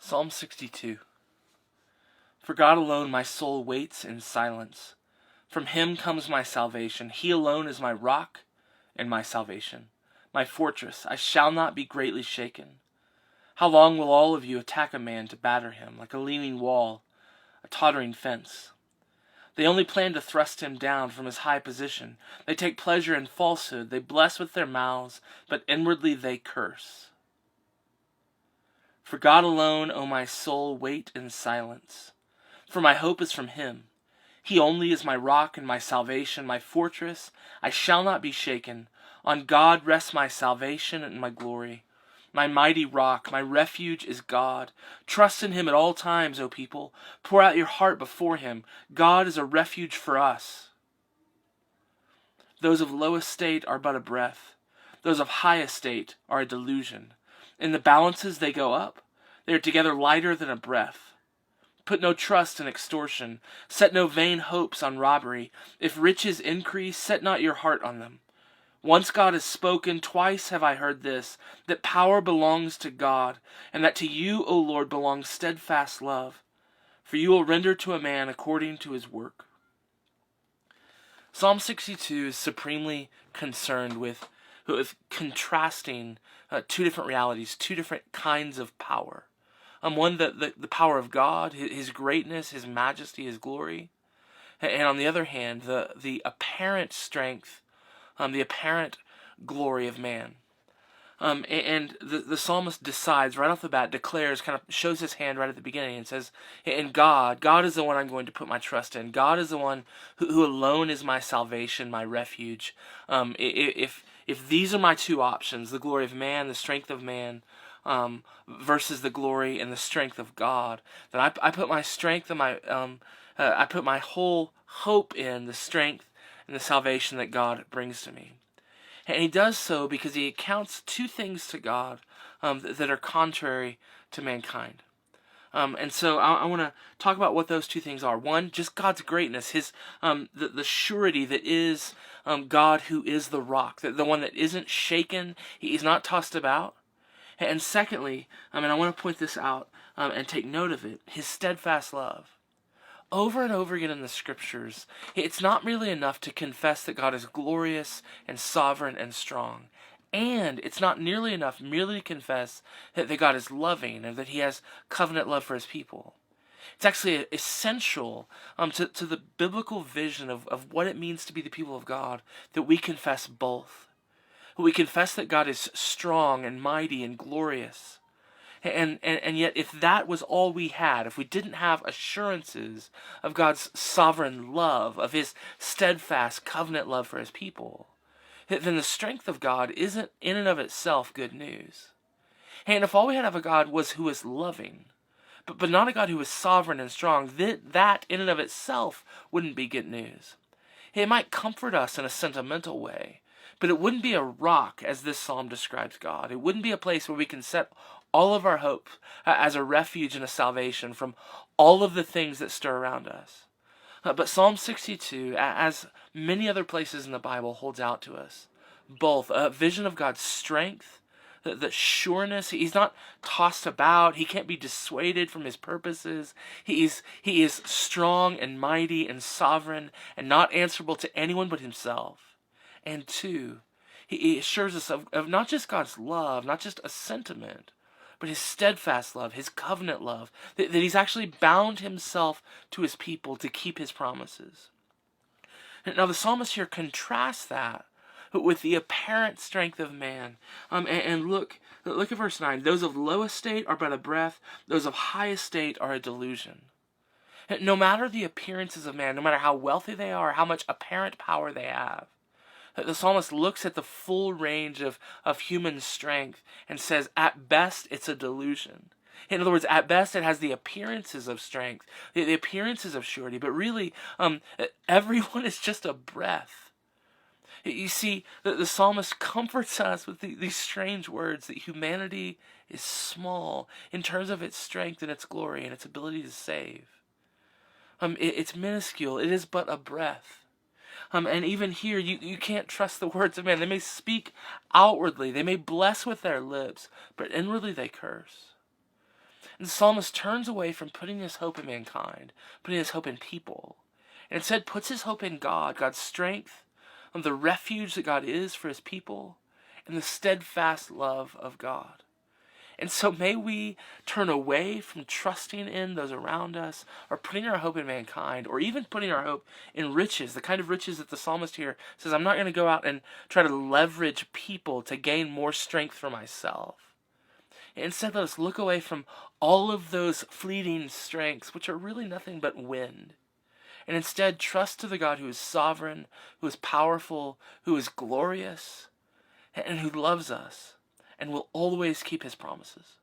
Psalm 62. For God alone my soul waits in silence. From him comes my salvation. He alone is my rock and my salvation, my fortress. I shall not be greatly shaken. How long will all of you attack a man to batter him, like a leaning wall, a tottering fence? They only plan to thrust him down from his high position. They take pleasure in falsehood. They bless with their mouths, but inwardly they curse. For God alone, O my soul, wait in silence. For my hope is from him. He only is my rock and my salvation, my fortress. I shall not be shaken. On God rests my salvation and my glory. My mighty rock, my refuge is God. Trust in him at all times, O people. Pour out your heart before him. God is a refuge for us. Those of low estate are but a breath. Those of high estate are a delusion. In the balances they go up. They are together lighter than a breath. Put no trust in extortion. Set no vain hopes on robbery. If riches increase, set not your heart on them. Once God has spoken, twice have I heard this, that power belongs to God, and that to you, O Lord, belongs steadfast love. For you will render to a man according to his work. Psalm 62 is supremely concerned with contrasting two different realities, two different kinds of power. One, the power of God, his greatness, his majesty, his glory. And on the other hand, the apparent strength, the apparent glory of man. And the psalmist decides right off the bat, declares, kind of shows his hand right at the beginning and says, and God is the one I'm going to put my trust in. God is the one who alone is my salvation, my refuge. If these are my two options, the glory of man, the strength of man, versus the glory and the strength of God, then I put my strength and I put my whole hope in the strength and the salvation that God brings to me. And he does so because he accounts two things to God that are contrary to mankind. And so I want to talk about what those two things are. One, just God's greatness, his the surety that is God, who is the rock, the one that isn't shaken, he's not tossed about. And secondly, and I want to point this out and take note of it, his steadfast love. Over and over again in the scriptures, it's not really enough to confess that God is glorious and sovereign and strong. And it's not nearly enough merely to confess that God is loving and that he has covenant love for his people. It's actually essential to the biblical vision of what it means to be the people of God that we confess both. We confess that God is strong and mighty and glorious. And yet, if that was all we had, if we didn't have assurances of God's sovereign love, of his steadfast covenant love for his people, then the strength of God isn't in and of itself good news. And if all we had of a God was who is loving, but not a God who is sovereign and strong, that in and of itself wouldn't be good news. It might comfort us in a sentimental way, but it wouldn't be a rock as this psalm describes God. It wouldn't be a place where we can set all of our hope as a refuge and a salvation from all of the things that stir around us. But Psalm 62, as many other places in the Bible, holds out to us both a vision of God's strength, the sureness. He's not tossed about. He can't be dissuaded from his purposes. He is strong and mighty and sovereign and not answerable to anyone but himself. And two, he assures us of not just God's love, not just a sentiment, but his steadfast love, his covenant love, that he's actually bound himself to his people to keep his promises. Now the psalmist here contrasts that with the apparent strength of man. And look at verse 9. Those of low estate are but a breath. Those of high estate are a delusion. No matter the appearances of man, no matter how wealthy they are, how much apparent power they have, the psalmist looks at the full range of human strength and says, at best, it's a delusion. In other words, at best, it has the appearances of strength, the appearances of surety, but really, everyone is just a breath. You see, the psalmist comforts us with these strange words that humanity is small in terms of its strength and its glory and its ability to save. It's minuscule. It is but a breath. And even here, you can't trust the words of man. They may speak outwardly. They may bless with their lips, but inwardly they curse. And the psalmist turns away from putting his hope in mankind, putting his hope in people, and instead puts his hope in God, God's strength, on the refuge that God is for his people, and the steadfast love of God. And so may we turn away from trusting in those around us, or putting our hope in mankind, or even putting our hope in riches, the kind of riches that the psalmist here says, I'm not going to go out and try to leverage people to gain more strength for myself. Instead, let us look away from all of those fleeting strengths, which are really nothing but wind, and instead trust to the God who is sovereign, who is powerful, who is glorious, and who loves us, and will always keep his promises.